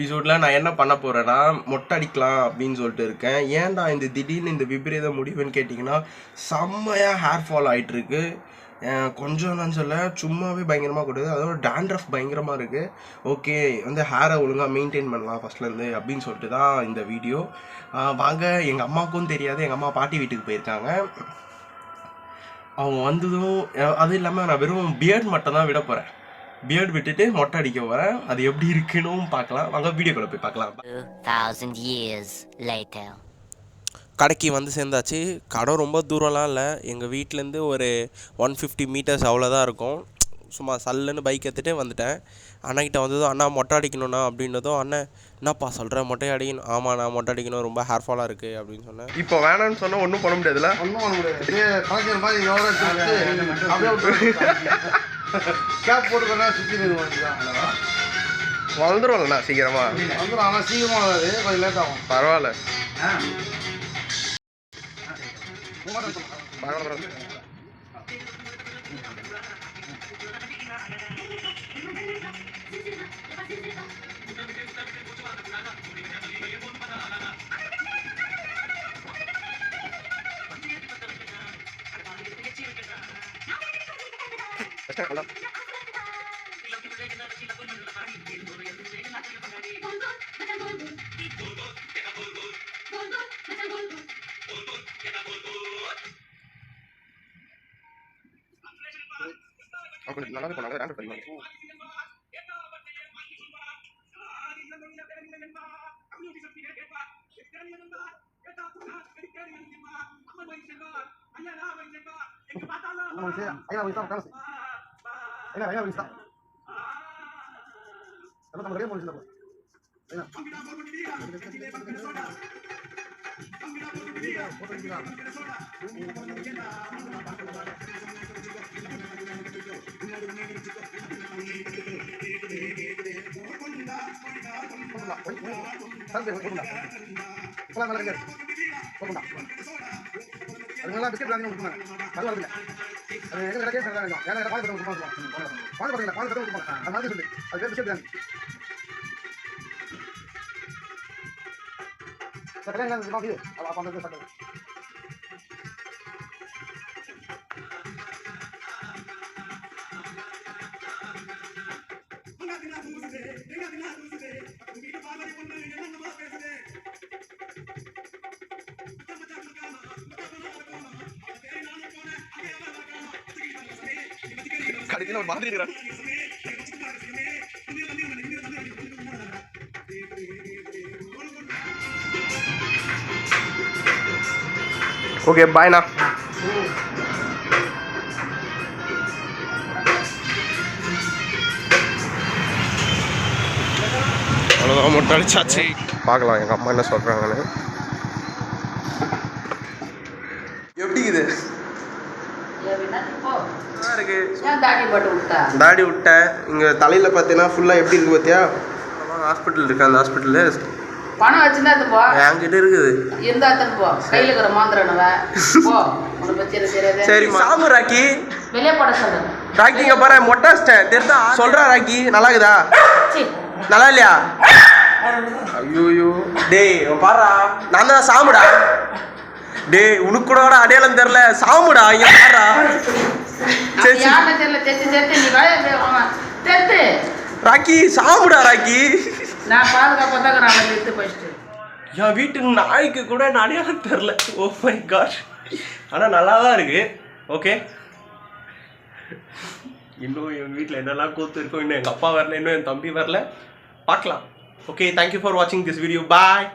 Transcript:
எபிசோட்ல நான் என்ன பண்ண போறேன்னா மொட்டை அடிக்கலாம் அப்படின்னு சொல்லிட்டு இருக்கேன். ஏன்டா இந்த திடீர்னு இந்த விபரீத முடிவுன்னு கேட்டிங்கன்னா, செம்மையாக ஹேர் ஃபால் ஆகிட்டு இருக்கு. கொஞ்சம்லாம் சொல்ல சும்மாவே பயங்கரமாக கொடுது. அதோட டேண்ட்ரஃப் பயங்கரமாக இருக்குது. ஓகே வந்து ஹேரை ஒழுங்காக மெயின்டைன் பண்ணலாம் ஃபஸ்ட்லேருந்து அப்படின்னு சொல்லிட்டு தான் இந்த வீடியோ. வாங்க, எங்கள் அம்மாவுக்கும் தெரியாது, எங்கள் அம்மா பாட்டி வீட்டுக்கு போயிருக்காங்க. அவங்க வந்ததும் அதுவும் இல்லாமல் நான் வெறும் பியர்ட் மட்டும் தான் விட போகிறேன். பியர்ட் விட்டுட்டு மொட்டை அடிக்க போகிறேன். அது எப்படி இருக்குன்னு பார்க்கலாம். வாங்க வீடியோக்குள்ள போய் பார்க்கலாம். 2000 years later. கடைக்கு வந்து சேர்ந்தாச்சு. கடை ரொம்ப தூரம்லாம் இல்லை, எங்கள் வீட்டிலேருந்து ஒரு 150 மீட்டர்ஸ் அவ்வளோதான் இருக்கும். சும்மா சல்லுன்னு பைக் எடுத்துகிட்டு வந்துட்டேன். அண்ணாக்கிட்ட வந்ததும் அண்ணா மொட்டை அடிக்கணும்ண்ணா அப்படின்னதும், அண்ணன் என்னப்பா சொல்கிறேன் மொட்டை அடிக்கணும்? ஆமாம் நான் மொட்டை அடிக்கணும், ரொம்ப ஹேர் ஃபாலாக இருக்குது அப்படின்னு சொன்னேன். இப்போ வேணான்னு சொன்னால் ஒன்றும் பண்ண முடியாதுல்ல? ஒன்றும் பண்ண முடியாது. கேப் போட்டுக்கா சுற்றி வளர்ந்துருவாங்கண்ணா சீக்கிரமா வந்துடும். ஆனால் சீக்கிரமாக வராது, கொஞ்சம் லேட் ஆகும். பரவாயில்ல. நல்லாவே போனாங்க. கடைசியில் ஒரு மாதிரி இருக்கிறான். ஓகே பாய்ண்ணா. அவ்வளோதான், மொட்டை அடிச்சாச்சு. பார்க்கலாம் எங்கள் அம்மா என்ன சொல்கிறாங்கன்னு. எப்படி இது தாடி விட்டேன். இங்கே தலையில் பார்த்தீங்கன்னா ஃபுல்லாக எப்படி இருக்குது பார்த்தியா? ஹாஸ்பிட்டல் இருக்கு, அந்த ஹாஸ்பிட்டலில் பணம் வச்சுருந்தா அது போ, என்கிட்ட இருக்குது. இருந்தா தான் போ, கையில் இருக்கிற மாந்திரனவ போ, உன்னை பற்றி தெரியாது. சரி சாமு ராக்கி, வெளியே போட சொல்கிறேன். ராக்கி இங்கே பாரு, மொட்டை அடிச்சிட்டேன் தெரியுதா? சொல்கிறா ராக்கி, நல்லா இருக்குதா? நல்லா இல்லையா? ஐயோ டேய் பாரா, நான் தான் சாமுடா. டேய் உனக்கு கூட அடையாளம் தெரியல, சாமுடா இங்க பாரா. ராக்கி சாமுடா ராக்கி. நான் பாதுகாப்பாக தான் நான் எடுத்து போயிட்டு என் வீட்டு நாய்க்கு கூட அடையாளம் தெரில. Oh my God. ஆனால் நல்லா தான் இருக்கு. ஓகே, இன்னும் என் வீட்டில் என்னெல்லாம் கூத்து இருக்கும். இன்னும் எங்கள் அப்பா வரல, இன்னும் என் தம்பி வரல. பார்க்கலாம். ஓகே, தேங்க்யூ ஃபார் வாட்சிங் திஸ் வீடியோ. பாய்.